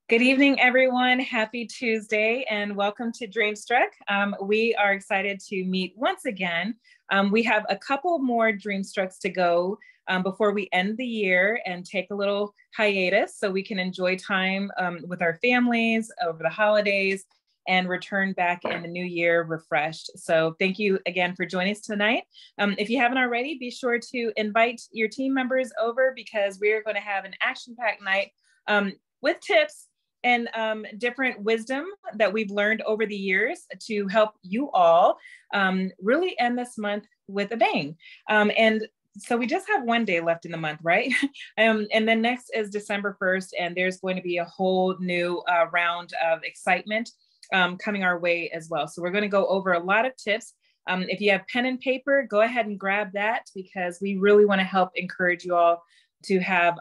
Good evening, everyone. Happy Tuesday and welcome to Dreamstruck. We are excited to meet once again. We have a couple more Dreamstrucks to go before we end the year and take a little hiatus so we can enjoy time with our families over the holidays and return back in the new year refreshed. So thank you again for joining us tonight. If you haven't already, be sure to invite your team members over because we're going to have an action-packed night with tips and different wisdom that we've learned over the years to help you all really end this month with a bang. And so we just have one day left in the month, right? And then next is December 1st, and there's going to be a whole new round of excitement coming our way as well. So we're going to go over a lot of tips. If you have pen and paper, go ahead and grab that because we really want to help encourage you all to have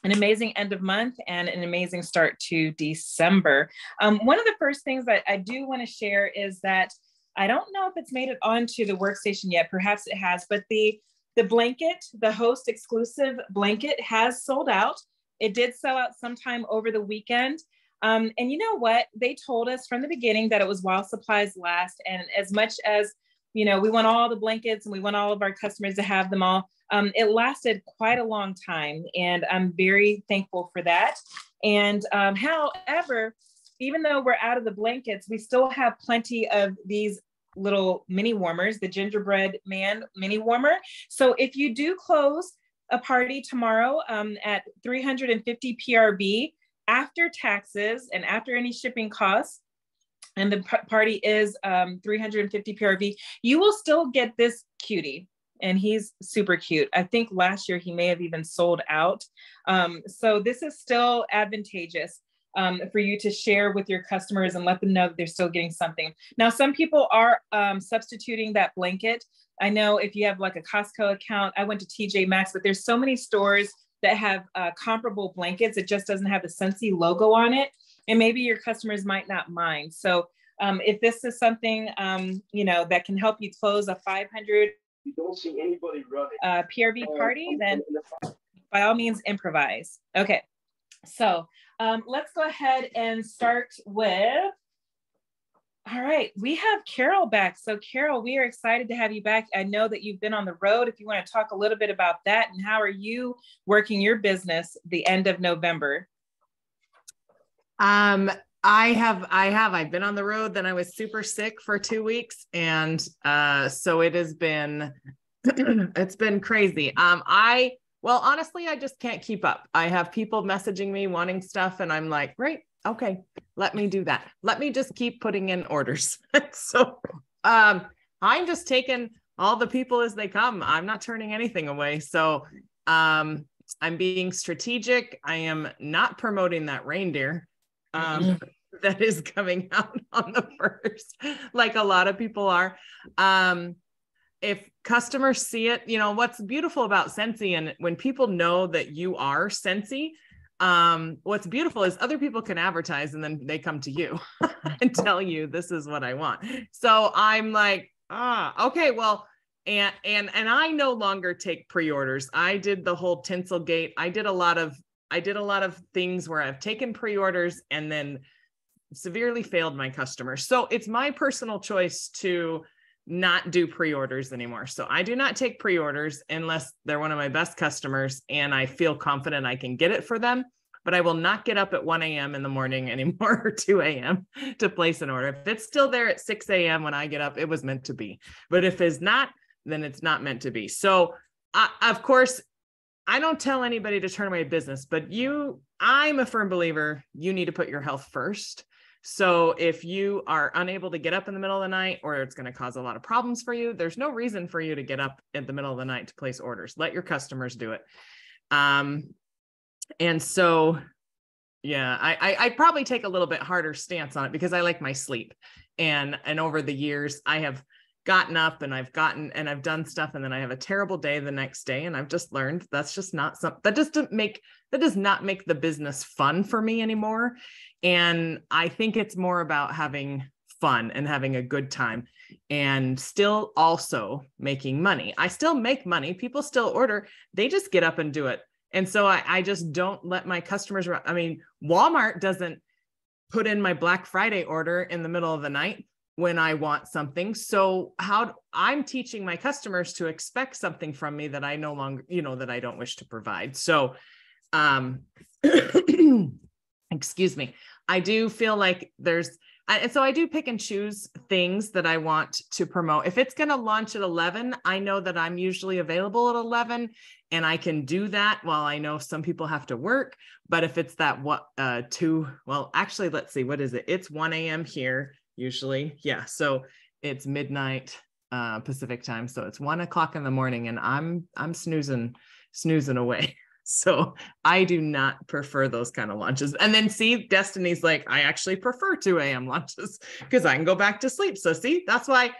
an amazing end of month and an amazing start to December. One of the first things that I do want to share is that I don't know if it's made it onto the workstation yet. Perhaps it has, but the blanket, the host exclusive blanket has sold out. It did sell out sometime over the weekend. And you know what? They told us from the beginning that it was while supplies last. And as much as, you know, we want all the blankets and we want all of our customers to have them all, it lasted quite a long time. And I'm very thankful for that. And however, even though we're out of the blankets, we still have plenty of these little mini warmers, the gingerbread man mini warmer. So if you do close a party tomorrow at 350 PRB, after taxes and after any shipping costs, and the party is 350 PRV, you will still get this cutie. And he's super cute. I think last year he may have even sold out. So this is still advantageous for you to share with your customers and let them know that they're still getting something. Now, some people are substituting that blanket. I know if you have like a Costco account, I went to TJ Maxx, but there's so many stores that have comparable blankets. It just doesn't have the Scentsy logo on it. And maybe your customers might not mind. So if this is something, you know, that can help you close a 500 you don't see anybody running. PRV party, then by all means improvise. Okay, so let's go ahead and start with, all right, we have Carol back. So Carol, we are excited to have you back. I know that you've been on the road. If you want to talk a little bit about that and how are you working your business the end of November? I've been on the road. Then I was super sick for 2 weeks. And so it has been, it's been crazy. Well, honestly, I just can't keep up. I have people messaging me wanting stuff and I'm like, great. Okay, let me do that. Let me just keep putting in orders. So I'm just taking all the people as they come. I'm not turning anything away. So I'm being strategic. I am not promoting that reindeer that is coming out on the 1st, like a lot of people are. If customers see it, you know, what's beautiful about Scentsy, and when people know that you are Scentsy, what's beautiful is other people can advertise and then they come to you and tell you this is what I want. So I'm like, okay, well, and I no longer take pre-orders. I did the whole tinsel gate. I did a lot of things where I've taken pre-orders and then severely failed my customers. So it's my personal choice to not do pre-orders anymore. So I do not take pre-orders unless they're one of my best customers and I feel confident I can get it for them, but I will not get up at 1 a.m. in the morning anymore or 2 a.m. to place an order. If it's still there at 6 a.m. when I get up, it was meant to be. But if it's not, then it's not meant to be. So of course, I don't tell anybody to turn away business, but I'm a firm believer, you need to put your health first. So if you are unable to get up in the middle of the night, or it's going to cause a lot of problems for you, there's no reason for you to get up in the middle of the night to place orders. Let your customers do it. And so, yeah, I probably take a little bit harder stance on it because I like my sleep. And over the years, I have gotten up and I've done stuff. And then I have a terrible day the next day. And I've just learned that's just not something that does not make the business fun for me anymore. And I think it's more about having fun and having a good time and still also making money. I still make money. People still order. They just get up and do it And so I just don't let my customers run. I mean, Walmart doesn't put in my Black Friday order in the middle of the night when I want something. So I'm teaching my customers to expect something from me that I no longer, that I don't wish to provide. So, excuse me, I do feel like and so I do pick and choose things that I want to promote. If it's going to launch at 11, I know that I'm usually available at 11 and I can do that while I know some people have to work. But if it's that actually, let's see, what is it? It's 1 a.m. here usually. Yeah. So it's midnight Pacific time. So it's 1 o'clock in the morning and I'm snoozing away. So I do not prefer those kind of launches. And then see, Destiny's like, I actually prefer 2 a.m. launches because I can go back to sleep. So see, that's why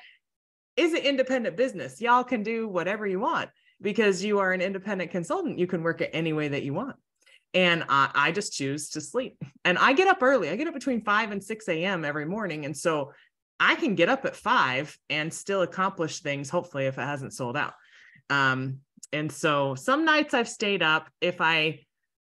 is it independent business. Y'all can do whatever you want because you are an independent consultant. You can work it any way that you want. And I just choose to sleep. And I get up early. I get up between 5 and 6 a.m. every morning. And so I can get up at 5 and still accomplish things, hopefully, if it hasn't sold out. And so some nights I've stayed up if I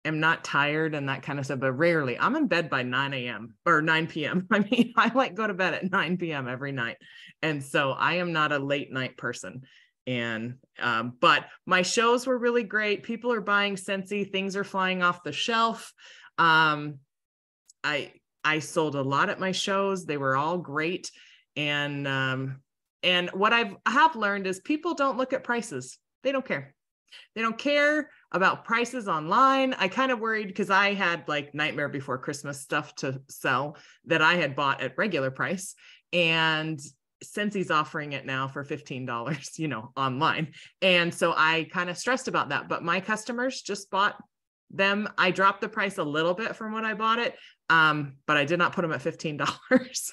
am not tired and that kind of stuff, but rarely. I'm in bed by 9 a.m. or 9 p.m. I mean, I go to bed at 9 p.m. every night. And so I am not a late night person. And, but my shows were really great. People are buying Scentsy. Things are flying off the shelf. I sold a lot at my shows. They were all great. And what I have learned is people don't look at prices. They don't care. They don't care about prices online. I kind of worried because I had like Nightmare Before Christmas stuff to sell that I had bought at regular price. And Scentsy's offering it now for $15, online. And so I kind of stressed about that, but my customers just bought them. I dropped the price a little bit from when I bought it. But I did not put them at $15.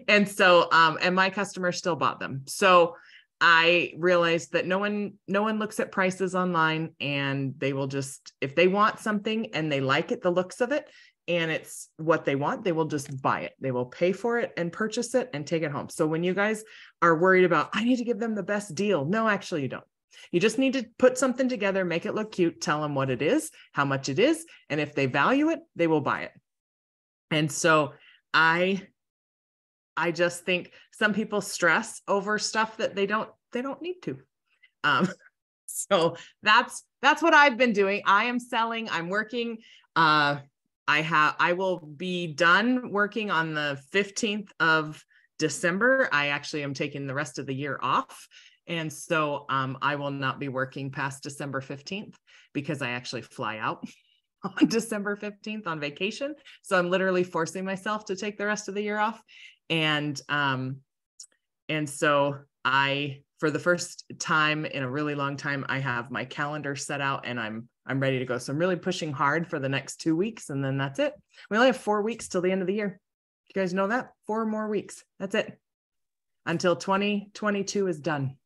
And so, and my customers still bought them. So I realized that no one looks at prices online, and they will just, if they want something and they like it, the looks of it, and it's what they want, they will just buy it. They will pay for it and purchase it and take it home. So when you guys are worried about, I need to give them the best deal. No, actually you don't. You just need to put something together, make it look cute, tell them what it is, how much it is. And if they value it, they will buy it. And so I just think some people stress over stuff that they don't need to. So that's what I've been doing. I am selling, I'm working. I will be done working on the 15th of December. I actually am taking the rest of the year off. And so I will not be working past December 15th because I actually fly out on December 15th on vacation. So I'm literally forcing myself to take the rest of the year off. And so for the first time in a really long time, I have my calendar set out and I'm ready to go. So I'm really pushing hard for the next 2 weeks. And then that's it. We only have 4 weeks till the end of the year. You guys know that? 4 more weeks. That's it. Until 2022 is done.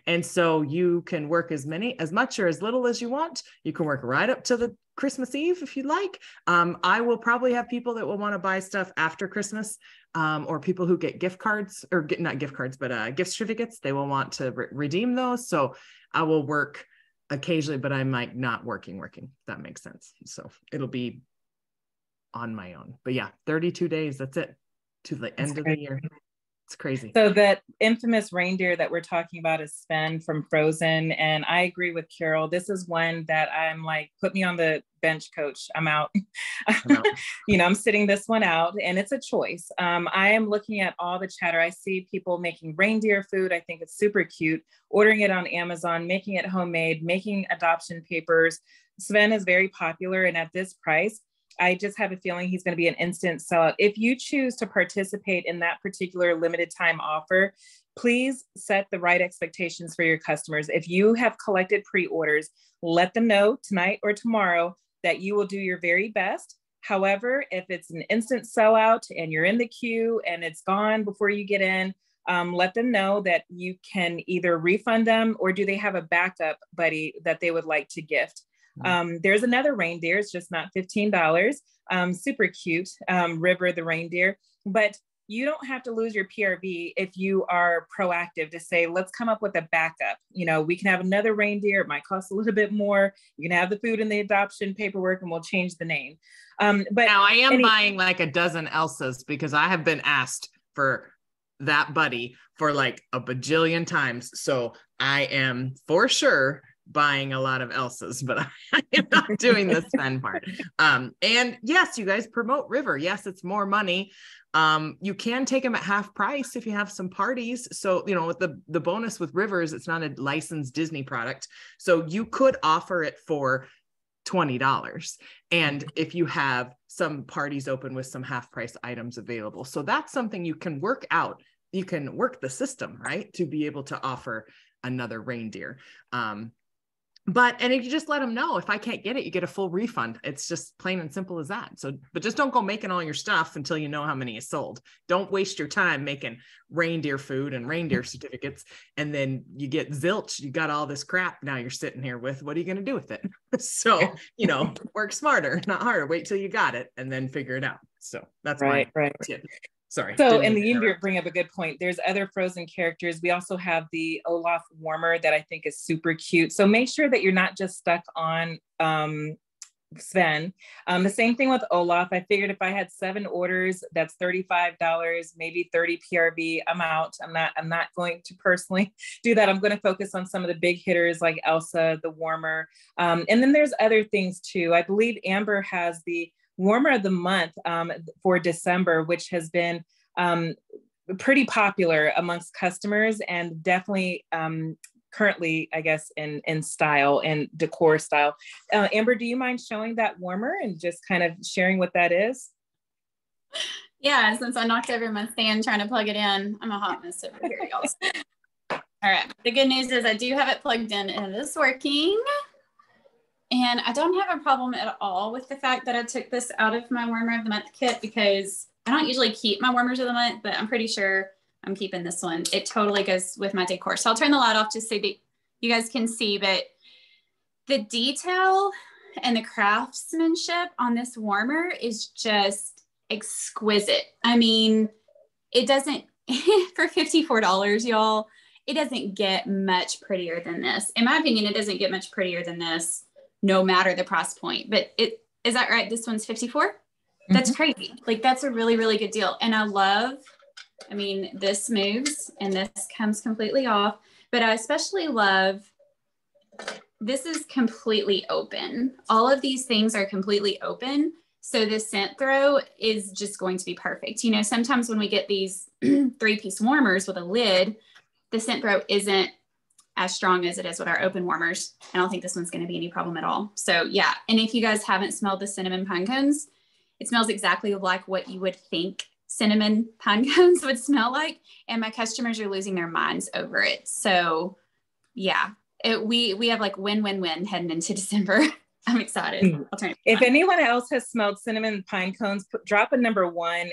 And so you can work as much or as little as you want. You can work right up to the Christmas Eve if you'd like. I will probably have people that will want to buy stuff after Christmas, or people who get gift cards or not gift cards, but gift certificates. They will want to redeem those. So I will work occasionally, but I might not working. If that makes sense. So it'll be on my own. But yeah, 32 days. That's it to the end of the year. It's crazy. So that infamous reindeer that we're talking about is Sven from Frozen. And I agree with Carol. This is one that I'm like, put me on the bench, coach. I'm out. I'm sitting this one out, and it's a choice. I am looking at all the chatter. I see people making reindeer food. I think it's super cute. Ordering it on Amazon, making it homemade, making adoption papers. Sven is very popular. And at this price, I just have a feeling he's going to be an instant sellout. If you choose to participate in that particular limited time offer, please set the right expectations for your customers. If you have collected pre-orders, let them know tonight or tomorrow that you will do your very best. However, if it's an instant sellout and you're in the queue and it's gone before you get in, let them know that you can either refund them, or do they have a backup buddy that they would like to gift. There's another reindeer. It's just not $15. Super cute. River the reindeer. But you don't have to lose your PRV if you are proactive to say, let's come up with a backup. You know, we can have another reindeer. It might cost a little bit more. You can have the food and the adoption paperwork and we'll change the name. But now I am buying like a dozen Elsas because I have been asked for that buddy for like a bajillion times. So I am for sure buying a lot of Elsas, but I am not doing the spend part. And yes, you guys promote River. Yes, it's more money. You can take them at half price if you have some parties. So, you know, with the bonus with Rivers, it's not a licensed Disney product. So you could offer it for $20. And if you have some parties open with some half price items available. So that's something you can work out. You can work the system, right? To be able to offer another reindeer. And if you just let them know, if I can't get it, you get a full refund. It's just plain and simple as that. So, but just don't go making all your stuff until you know how many is sold. Don't waste your time making reindeer food and reindeer certificates. And then you get zilch. You got all this crap now you're sitting here with. What are you going to do with it? So, you know, work smarter, not harder. Wait till you got it and then figure it out. So that's my tip. Sorry. So, and you bring up a good point. There's other Frozen characters. We also have the Olaf warmer that I think is super cute. So make sure that you're not just stuck on Sven. The same thing with Olaf. I figured if I had 7 orders, that's $35, maybe 30 PRV. I'm out. I'm not going to personally do that. I'm going to focus on some of the big hitters like Elsa, the warmer. And then there's other things too. I believe Amber has the warmer of the month for December, which has been pretty popular amongst customers and definitely currently, I guess, in style and decor style. Amber, do you mind showing that warmer and just kind of sharing what that is? Yeah, since I knocked over my stand trying to plug it in, I'm a hot mess over here, y'all. All right, the good news is I do have it plugged in and it is working. And I don't have a problem at all with the fact that I took this out of my warmer of the month kit because I don't usually keep my warmers of the month, but I'm pretty sure I'm keeping this one. It totally goes with my decor. So I'll turn the light off just so that you guys can see, but the detail and the craftsmanship on this warmer is just exquisite. I mean, it doesn't, for $54, y'all, it doesn't get much prettier than this. In my opinion, it doesn't get much prettier than this, no matter the price point. But is that right? This one's 54? That's crazy. Like, that's a really, really good deal. And I mean, this moves and this comes completely off, but I especially love, this is completely open. All of these things are completely open. So the scent throw is just going to be perfect. You know, sometimes when we get these 3-piece warmers with a lid, the scent throw isn't as strong as it is with our open warmers. I don't think this one's going to be any problem at all. So yeah. And if you guys haven't smelled the cinnamon pine cones, it smells exactly like what you would think cinnamon pine cones would smell like. And my customers are losing their minds over it. So yeah, we have like win-win-win heading into December. I'm excited. I'll turn it if anyone else has smelled cinnamon pine cones, drop a number 1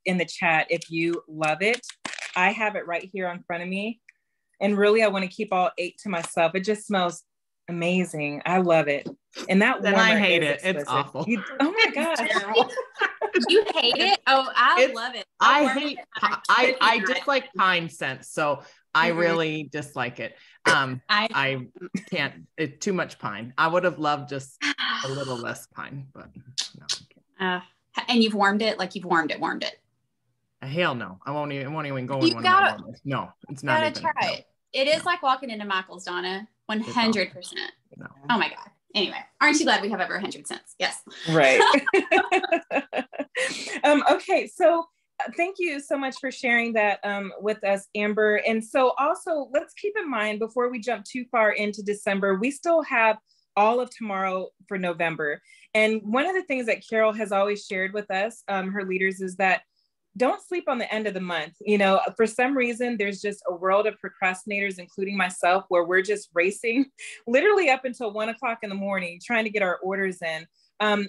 in the chat if you love it. I have it right here in front of me. And really, I want to keep all 8 to myself. It just smells amazing. I love it. And that then I hate it. Exquisite. It's awful. Oh my gosh. You hate it? Oh, I love it. I dislike pine scents. So I really dislike it. I can't, it's too much pine. I would have loved just a little less pine, but no. And you've warmed it? Like you've warmed it? Hell no. I won't even go in one of my warmers. No, it's not even. Try it. It is like walking into Michael's, Donna. 100%. No. Oh my God. Anyway, aren't you glad we have over 100 cents? Yes. Right. Okay. So thank you so much for sharing that with us, Amber. And so also let's keep in mind before we jump too far into December, we still have all of tomorrow for November. And one of the things that Carol has always shared with us, her leaders, is that don't sleep on the end of the month. You know, for some reason, there's just a world of procrastinators, including myself, where we're just racing literally up until 1 o'clock in the morning, trying to get our orders in.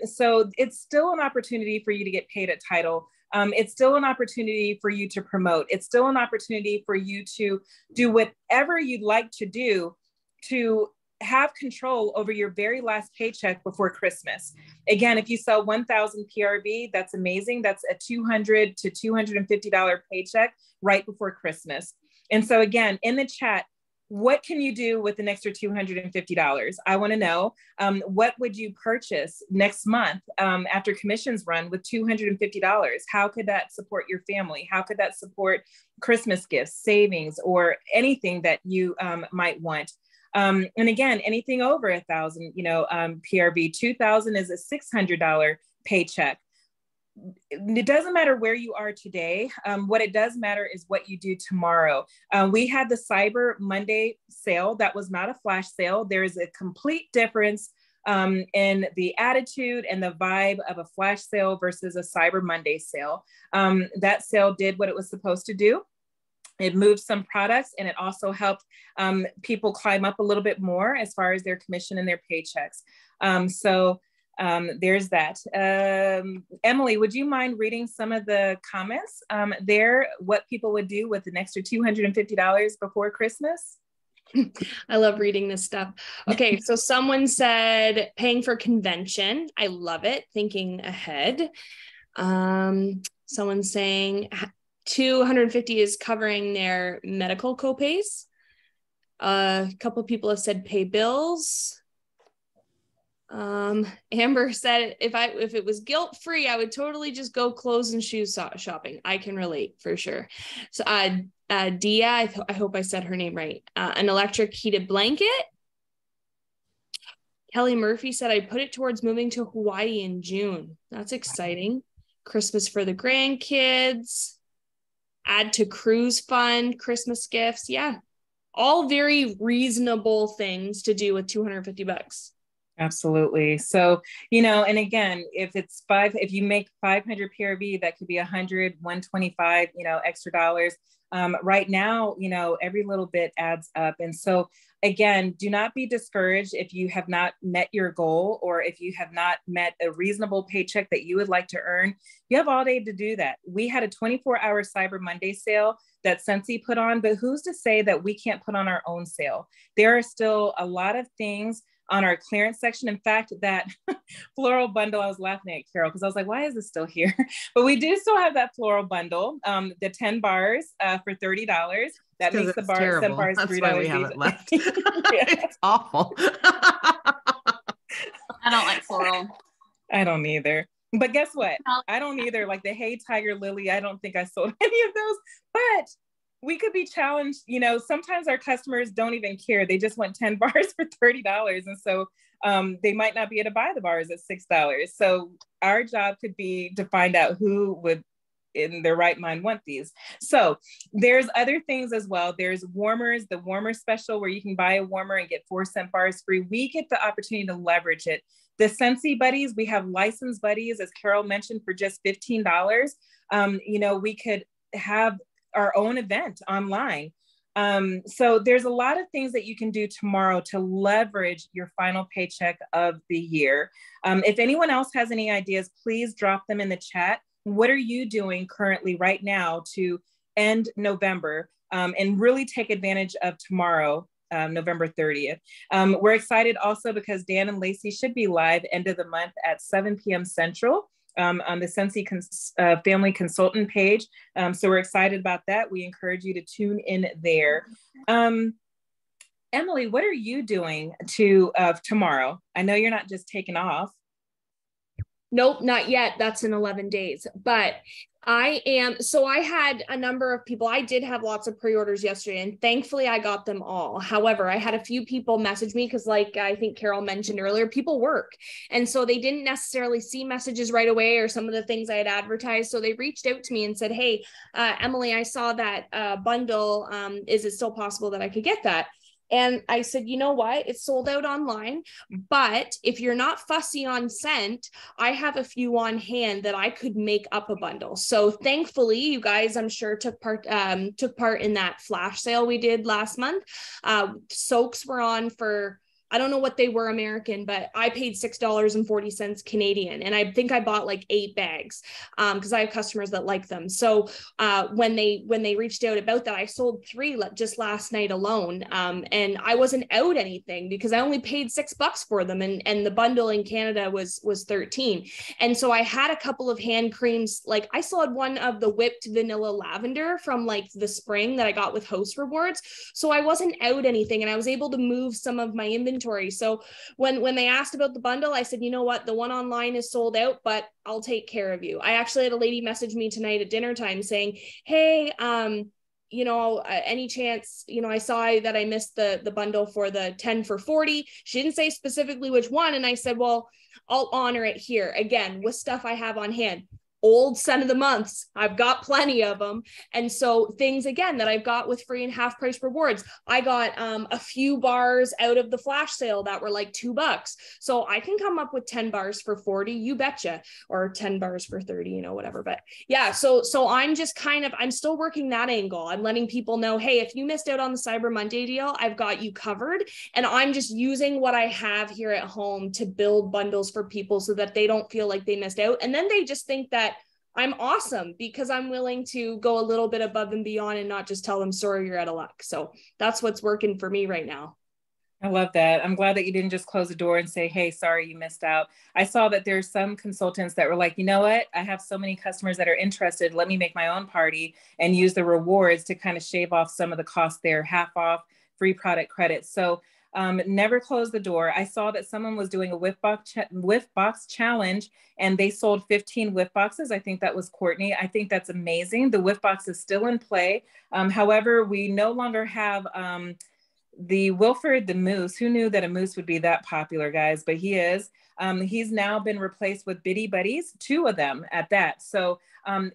So it's still an opportunity for you to get paid at title. It's still an opportunity for you to promote. It's still an opportunity for you to do whatever you'd like to do to have control over your very last paycheck before Christmas. Again, if you sell 1,000 PRV, that's amazing. That's a $200 to $250 paycheck right before Christmas. And so again, in the chat, what can you do with an extra $250? I want to know, what would you purchase next month after commissions run with $250? How could that support your family? How could that support Christmas gifts, savings, or anything that you might want? And again, anything over 1,000, PRV, 2,000 is a $600 paycheck. It doesn't matter where you are today. What it does matter is what you do tomorrow. We had the Cyber Monday sale. That was not a flash sale. There is a complete difference in the attitude and the vibe of a flash sale versus a Cyber Monday sale. That sale did what it was supposed to do. It moved some products, and it also helped people climb up a little bit more as far as their commission and their paychecks. There's that. Emily, would you mind reading some of the comments there, what people would do with an extra $250 before Christmas? I love reading this stuff. Okay, so someone said paying for convention. I love it, thinking ahead. Someone saying $250 is covering their medical copays. A couple of people have said pay bills. Amber said if it was guilt-free, I would totally just go clothes and shoes shopping. I can relate for sure. So Dia, I hope I said her name right. An electric heated blanket. Kelly Murphy said I put it towards moving to Hawaii in June. That's exciting. Christmas for the grandkids. Add to cruise fund, Christmas gifts. Yeah. All very reasonable things to do with $250. Absolutely. So, and again, if you make 500 PRV, that could be 100, 125, extra dollars. Right now, every little bit adds up. And so again, do not be discouraged if you have not met your goal, or if you have not met a reasonable paycheck that you would like to earn. You have all day to do that. We had a 24-hour Cyber Monday sale that Scentsy put on, but who's to say that we can't put on our own sale? There are still a lot of things on our clearance section. In fact, that floral bundle, I was laughing at Carol because I was like, why is this still here? But we do still have that floral bundle, the 10 bars for $30. That makes the bar, 10 bars That's $3 why we have it left. Yeah. It's awful. I don't like floral. I don't either. But guess what? I don't either. Like the Hey Tiger Lily, I don't think I sold any of those, but we could be challenged. Sometimes our customers don't even care. They just want 10 bars for $30. And so they might not be able to buy the bars at $6. So our job could be to find out who would in their right mind want these. So there's other things as well. There's warmers, the warmer special where you can buy a warmer and get 4 scent bars free. We get the opportunity to leverage it. The Scentsy buddies, we have licensed buddies, as Carol mentioned, for just $15. We could have our own event online. So there's a lot of things that you can do tomorrow to leverage your final paycheck of the year. If anyone else has any ideas, please drop them in the chat. What are you doing currently right now to end November and really take advantage of tomorrow, November 30th? We're excited also because Dan and Lacey should be live end of the month at 7 p.m. Central. On the Scentsy Family Consultant page. So we're excited about that. We encourage you to tune in there. Emily, what are you doing tomorrow? I know you're not just taking off. Nope, not yet. That's in 11 days. But I had a number of people. I did have lots of pre-orders yesterday, and thankfully I got them all. However, I had a few people message me because, like I think Carol mentioned earlier, people work. And so they didn't necessarily see messages right away or some of the things I had advertised. So they reached out to me and said, hey, Emily, I saw that bundle. Is it still possible that I could get that? And I said, you know what? It's sold out online, but if you're not fussy on scent, I have a few on hand that I could make up a bundle. So thankfully, you guys, I'm sure took part in that flash sale we did last month. Soaks were on for I don't know what they were American, but I paid $6.40 Canadian. And I think I bought like 8 bags because I have customers that like them. So when they reached out about that, I sold 3 just last night alone. And I wasn't out anything because I only paid $6 for them. And the bundle in Canada was 13. And so I had a couple of hand creams. Like I still had one of the whipped vanilla lavender from like the spring that I got with host rewards. So I wasn't out anything and I was able to move some of my inventory. So when they asked about the bundle, I said, you know what, the one online is sold out, but I'll take care of you. I actually had a lady message me tonight at dinner time saying, hey, any chance, I saw that I missed the bundle for the 10 for 40. She didn't say specifically which one. And I said, well, I'll honor it here again with stuff I have on hand. Old scent of the months. I've got plenty of them. And so things again that I've got with free and half price rewards. I got a few bars out of the flash sale that were like $2. So I can come up with 10 bars for 40, you betcha, or 10 bars for 30, whatever. But yeah, so I'm just I'm still working that angle. I'm letting people know, hey, if you missed out on the Cyber Monday deal, I've got you covered. And I'm just using what I have here at home to build bundles for people so that they don't feel like they missed out. And then they just think that I'm awesome because I'm willing to go a little bit above and beyond and not just tell them, sorry, you're out of luck. So that's what's working for me right now. I love that. I'm glad that you didn't just close the door and say, hey, sorry, you missed out. I saw that there's some consultants that were like, you know what? I have so many customers that are interested. Let me make my own party and use the rewards to kind of shave off some of the costs there, half off, free product credits. So never close the door. I saw that someone was doing a whiff box challenge and they sold 15 whiff boxes. I think that was Courtney. I think that's amazing. The whiff box is still in play. However, we no longer have the Wilford the Moose. Who knew that a moose would be that popular, guys? But he is. He's now been replaced with Bitty Buddies, 2 of them at that. So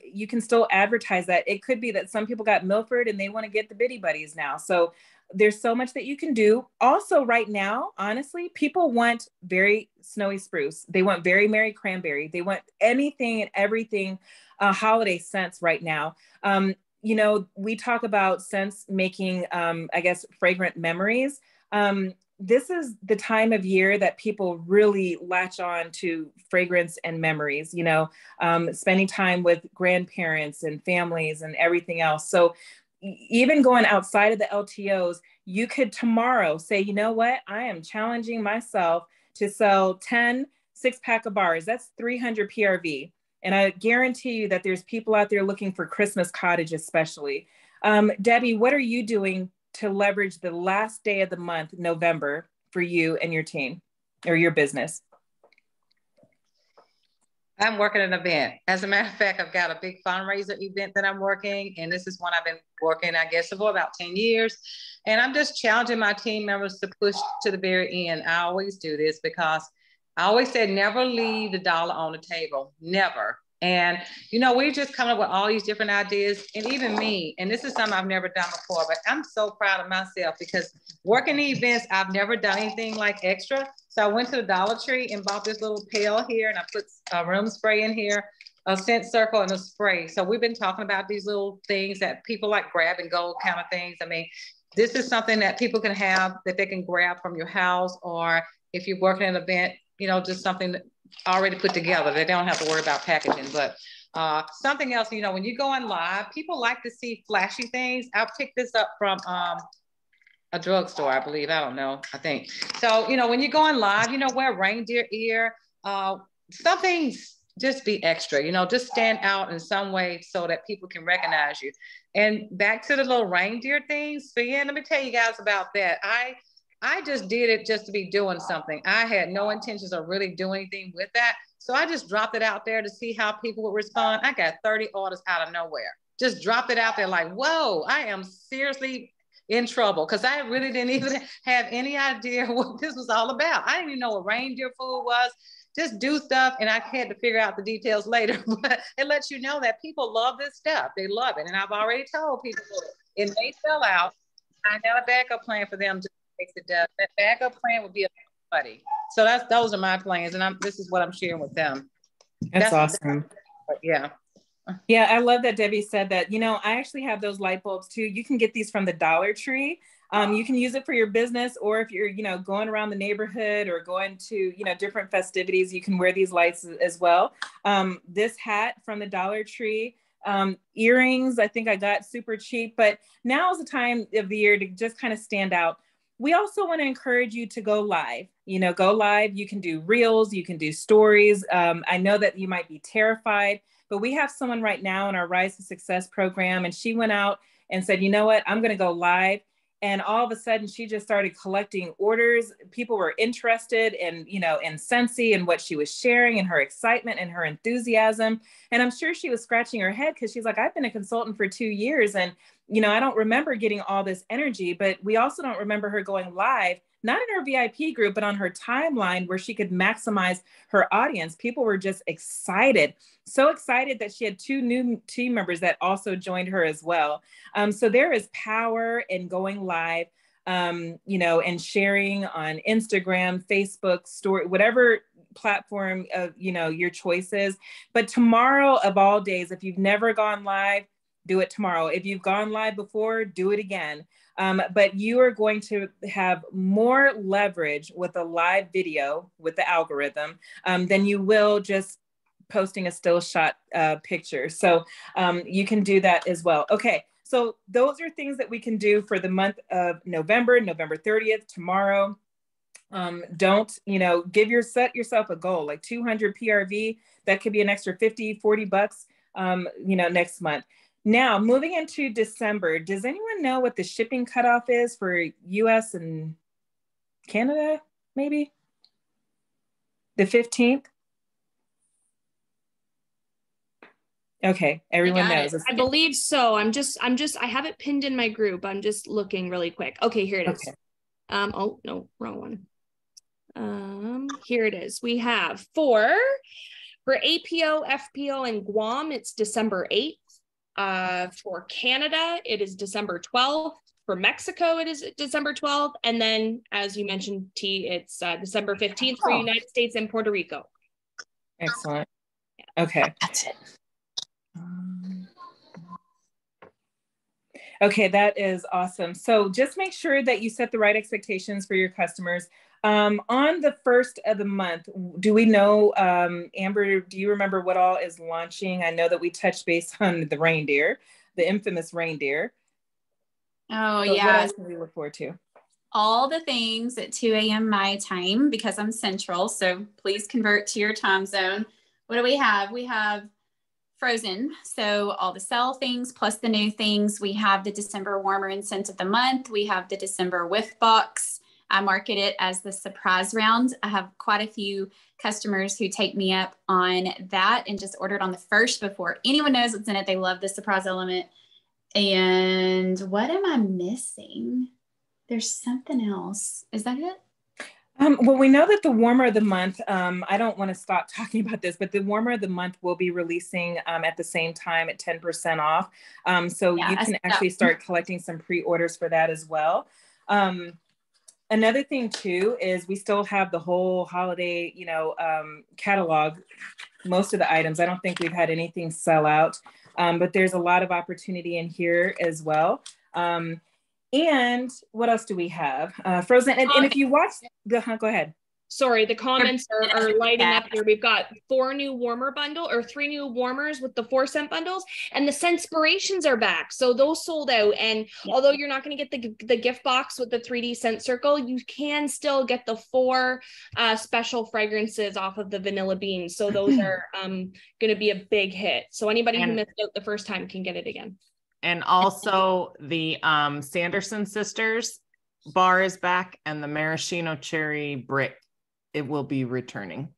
you can still advertise that. It could be that some people got Milford and they want to get the Bitty Buddies now. So there's so much that you can do. Also right now, honestly, people want very snowy spruce. They want very Merry Cranberry. They want anything and everything holiday scents right now. We talk about scents making, fragrant memories. This is the time of year that people really latch on to fragrance and memories, spending time with grandparents and families and everything else. So even going outside of the LTOs, you could tomorrow say, you know what? I am challenging myself to sell 10 6-pack of bars. That's 300 PRV. And I guarantee you that there's people out there looking for Christmas cottage, especially. Debbie, what are you doing to leverage the last day of the month, November, for you and your team or your business? I'm working an event. As a matter of fact, I've got a big fundraiser event that I'm working, and this is one I've been working, I guess, for about 10 years. And I'm just challenging my team members to push to the very end. I always do this because I always said, never leave the dollar on the table, never. And, we're just coming up with all these different ideas, and even me, and this is something I've never done before, but I'm so proud of myself because working the events, I've never done anything like extra. So I went to the Dollar Tree and bought this little pail here, and I put a room spray in here, a scent circle, and a spray. So we've been talking about these little things that people like grab and go kind of things. I mean, this is something that people can have that they can grab from your house, or if you're working an event, just something that already put together. They don't have to worry about packaging. But something else, when you go on live, people like to see flashy things. I'll pick this up from a drugstore, I believe. I don't know, I think. So, when you go on live, wear reindeer ear, something, just be extra, just stand out in some way so that people can recognize you. And back to the little reindeer things. So yeah, let me tell you guys about that. I just did it just to be doing something. I had no intentions of really doing anything with that. So I just dropped it out there to see how people would respond. I got 30 orders out of nowhere. Just dropped it out there like, whoa, I am seriously in trouble, because I really didn't even have any idea what this was all about. I didn't even know what reindeer food was. Just do stuff, and I had to figure out the details later. But it lets you know that people love this stuff. They love it. And I've already told people it may sell out. I got a backup plan for them. That backup plan would be everybody. So those are my plans, and this is what I'm sharing with them. That's awesome. Yeah. Yeah, I love that Debbie said that. I actually have those light bulbs too. You can get these from the Dollar Tree. You can use it for your business, or if you're, going around the neighborhood or going to, different festivities, you can wear these lights as well. This hat from the Dollar Tree, earrings, I think I got super cheap, but now is the time of the year to just kind of stand out. We also want to encourage you to go live. Go live. You can do reels, you can do stories. I know that you might be terrified, but we have someone right now in our Rise to Success program, and she went out and said, you know what, I'm going to go live. And all of a sudden she just started collecting orders. People were interested in, in Scentsy and what she was sharing and her excitement and her enthusiasm. And I'm sure she was scratching her head because she's like, I've been a consultant for 2 years and, I don't remember getting all this energy, but we also don't remember her going live, not in her VIP group, but on her timeline where she could maximize her audience. People were just excited, so excited that she had 2 new team members that also joined her as well. So there is power in going live, and sharing on Instagram, Facebook, story, whatever platform of, your choices. But tomorrow of all days, if you've never gone live, do it tomorrow. If you've gone live before, do it again. But you are going to have more leverage with a live video with the algorithm than you will just posting a still shot picture. So you can do that as well. Okay, so those are things that we can do for the month of November 30th, tomorrow. Don't, set yourself a goal, like 200 PRV. That could be an extra 50, 40 bucks, next month. Now, moving into December, does anyone know what the shipping cutoff is for US and Canada, maybe? The 15th? Okay, everyone knows. I believe so. I have it pinned in my group. I'm just looking really quick. Okay, here it is. Okay. Oh, no, wrong one. Here it is. We have for APO, FPO, and Guam, it's December 8th. For Canada, it is December 12th. For Mexico, it is December 12th. And then, as you mentioned, T, it's December 15th for United States and Puerto Rico. Excellent. Okay. That's it. Okay, that is awesome. So just make sure that you set the right expectations for your customers. On the first of the month, do we know, Amber, do you remember what all is launching? I know that we touched base on the reindeer, the infamous reindeer. Oh, so yeah. What else can we look forward to? All the things at 2 a.m. my time because I'm central. So please convert to your time zone. What do we have? We have Frozen. So all the sell things plus the new things. We have the December warmer and scent of the month. We have the December whiff box. I market it as the surprise round. I have quite a few customers who take me up on that and just ordered on the first before anyone knows what's in it. They love the surprise element. And what am I missing? There's something else. Is that it? Well, we know that the warmer of the month, I don't want to stop talking about this, but the warmer of the month will be releasing at the same time at 10% off. So you can actually start collecting some pre-orders for that as well. Another thing too, is we still have the whole holiday, catalog, most of the items. I don't think we've had anything sell out, but there's a lot of opportunity in here as well. And what else do we have? Frozen. And if you watch, go ahead. Sorry, the comments are lighting up here. We've got 3 new warmers with the 4 scent bundles, and the Scentspirations are back. So those sold out. And although you're not going to get the gift box with the 3D scent circle, you can still get the 4 special fragrances off of the vanilla beans. So those are going to be a big hit. So anybody who missed out the first time can get it again. And also the Sanderson Sisters bar is back, and the maraschino cherry brick, it will be returning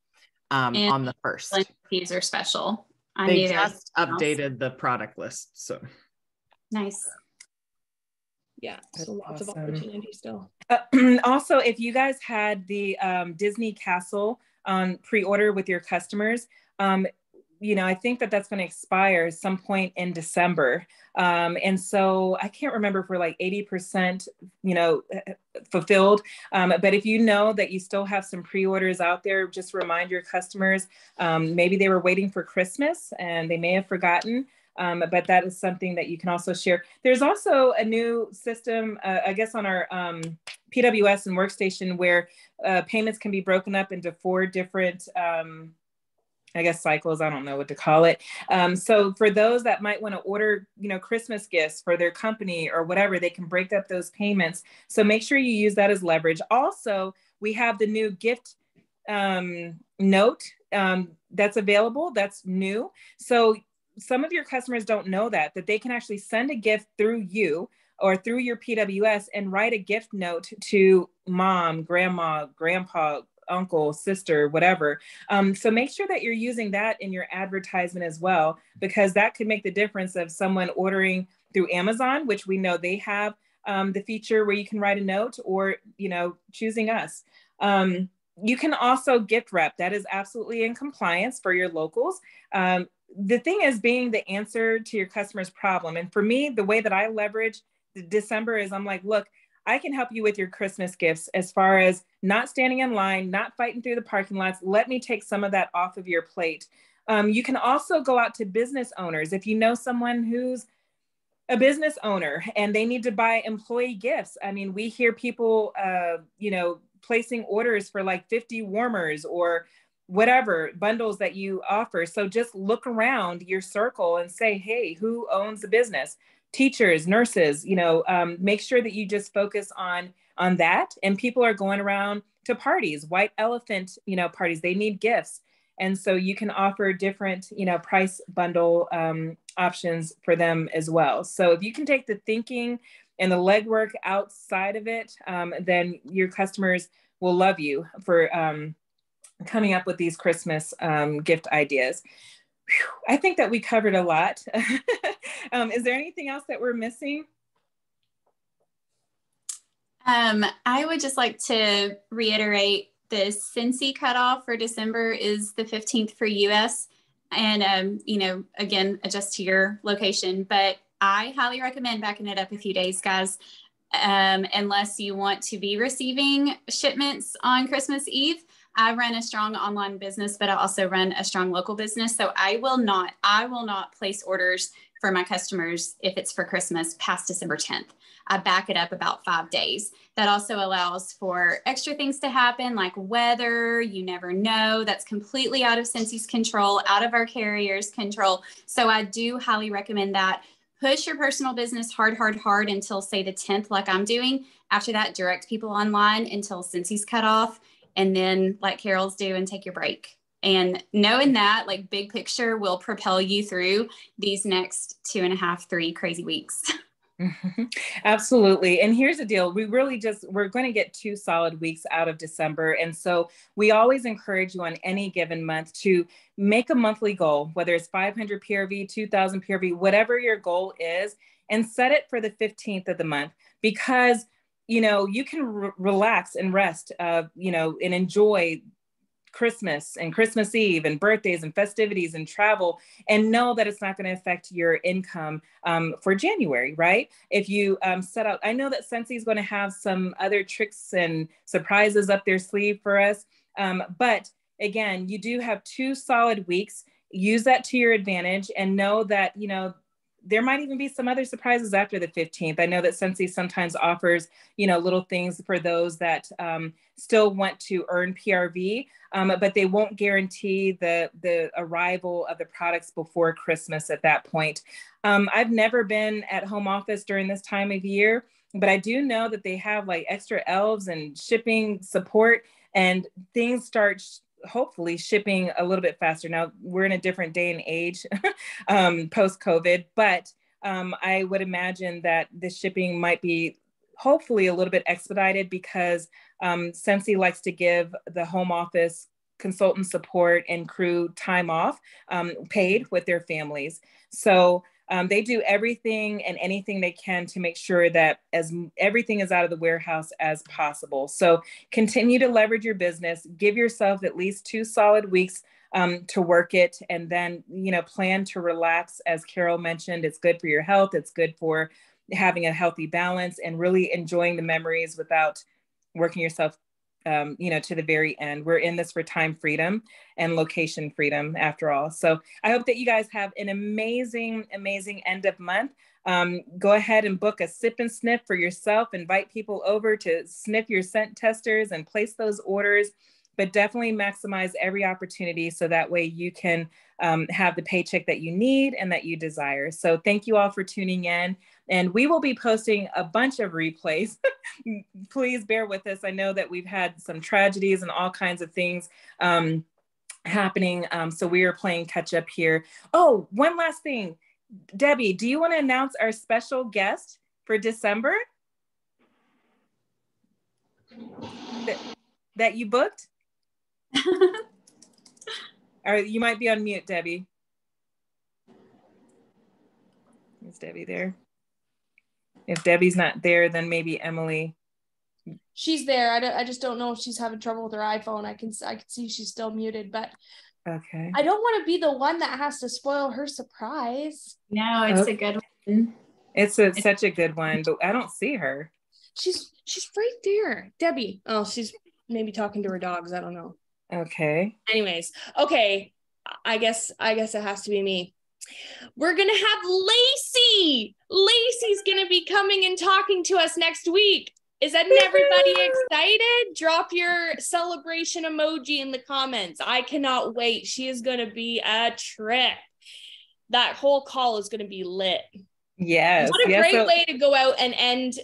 on the 1st. These are special. They just updated the product list. So nice. Yeah, so lots of opportunity still. Also, if you guys had the Disney Castle on pre-order with your customers, I think that's going to expire some point in December. And so I can't remember if we're like 80%, fulfilled. But if you know that you still have some pre-orders out there, just remind your customers, maybe they were waiting for Christmas and they may have forgotten. But that is something that you can also share. There's also a new system, I guess on our PWS and workstation where payments can be broken up into 4 different I guess cycles, I don't know what to call it. So for those that might want to order, Christmas gifts for their company or whatever, they can break up those payments. So make sure you use that as leverage. Also, we have the new gift note that's available. That's new. So some of your customers don't know that they can actually send a gift through you or through your PWS and write a gift note to mom, grandma, grandpa, uncle, sister, whatever. So make sure that you're using that in your advertisement as well, because that could make the difference of someone ordering through Amazon, which we know they have the feature where you can write a note, or, choosing us. You can also gift wrap. That is absolutely in compliance for your locals. The thing is being the answer to your customer's problem. And for me, the way that I leverage December is I'm like, look, I can help you with your Christmas gifts as far as not standing in line, not fighting through the parking lots. Let me take some of that off of your plate. You can also go out to business owners. If you know someone who's a business owner and they need to buy employee gifts. I mean, we hear people, placing orders for like 50 warmers or whatever bundles that you offer. So just look around your circle and say, hey, who owns the business? Teachers, nurses, make sure that you just focus on that. And people are going around to parties, white elephant, parties, they need gifts. And so you can offer different, price bundle options for them as well. So if you can take the thinking and the legwork outside of it, then your customers will love you for coming up with these Christmas gift ideas. Whew, I think that we covered a lot. Is there anything else that we're missing? I would just like to reiterate the Scentsy cutoff for December is the 15th for US. And, again, adjust to your location. But I highly recommend backing it up a few days, guys, unless you want to be receiving shipments on Christmas Eve. I run a strong online business, but I also run a strong local business. So I will not place orders for my customers if it's for Christmas past December 10th. I back it up about 5 days. That also allows for extra things to happen like weather. You never know. That's completely out of Scentsy's control, out of our carrier's control. So I do highly recommend that. Push your personal business hard until say the 10th, like I'm doing. After that, direct people online until Scentsy's cut off. And then like Carol's do and take your break. And knowing that, like, big picture will propel you through these next 2.5, 3 crazy weeks. Absolutely. And here's the deal. We're going to get 2 solid weeks out of December. And so we always encourage you on any given month to make a monthly goal, whether it's 500 PRV, 2000 PRV, whatever your goal is, and set it for the 15th of the month, because you can relax and rest, and enjoy Christmas and Christmas Eve and birthdays and festivities and travel, and know that it's not going to affect your income for January, right? If you set out, I know that Scentsy is going to have some other tricks and surprises up their sleeve for us. But again, you do have 2 solid weeks. Use that to your advantage and know that, there might even be some other surprises after the 15th. I know that Scentsy sometimes offers, little things for those that still want to earn PRV, but they won't guarantee the arrival of the products before Christmas at that point. I've never been at home office during this time of year, but I do know that they have like extra elves and shipping support, and things start hopefully shipping a little bit faster. Now we're in a different day and age post-COVID, but I would imagine that the shipping might be hopefully a little bit expedited, because Scentsy likes to give the home office consultant support and crew time off paid with their families. So they do everything and anything they can to make sure that everything is out of the warehouse as possible. So continue to leverage your business, give yourself at least 2 solid weeks to work it, and then, plan to relax. As Carol mentioned, it's good for your health. It's good for having a healthy balance and really enjoying the memories without working yourself to the very end. We're in this for time freedom and location freedom after all. So I hope that you guys have an amazing, amazing end of month. Go ahead and book a sip and sniff for yourself. Invite people over to sniff your scent testers and place those orders, but definitely maximize every opportunity so that way you can have the paycheck that you need and that you desire. So thank you all for tuning in. And we will be posting a bunch of replays. Please bear with us. I know that we've had some tragedies and all kinds of things happening. So we are playing catch up here. Oh, one last thing. Debbie, do you want to announce our special guest for December that you booked? Or you might be on mute, Debbie. Is Debbie there? If Debbie's not there, then maybe Emily. She's there. I just don't know if she's having trouble with her iPhone. I can see she's still muted, but okay. I don't want to be the one that has to spoil her surprise. No, it's a good one. It's such a good one, but I don't see her. She's right there. Debbie. Oh, she's maybe talking to her dogs. I don't know. Okay. Anyways, okay. I guess it has to be me. We're going to have Lacey. Lacey's going to be coming and talking to us next week. Isn't everybody excited? Drop your celebration emoji in the comments. I cannot wait. She is going to be a trip. That whole call is going to be lit. Yes. What a great way to go out and end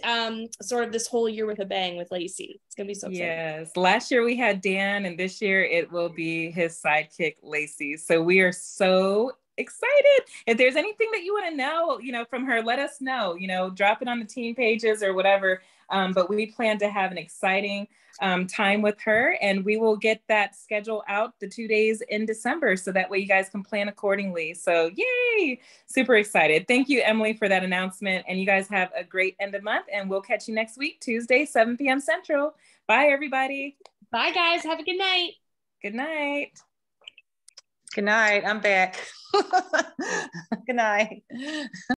sort of this whole year with a bang with Lacey. It's going to be so exciting. Yes. Last year we had Dan, and this year it will be his sidekick, Lacey. So we are so excited. If there's anything that you want to know, from her, let us know, drop it on the team pages or whatever. But we plan to have an exciting time with her, and we will get that schedule out the 2 days in December. So that way you guys can plan accordingly. So yay, super excited. Thank you, Emily, for that announcement. And you guys have a great end of month, and we'll catch you next week, Tuesday, 7 p.m. Central. Bye, everybody. Bye, guys. Have a good night. Good night. Good night. I'm back. Good night.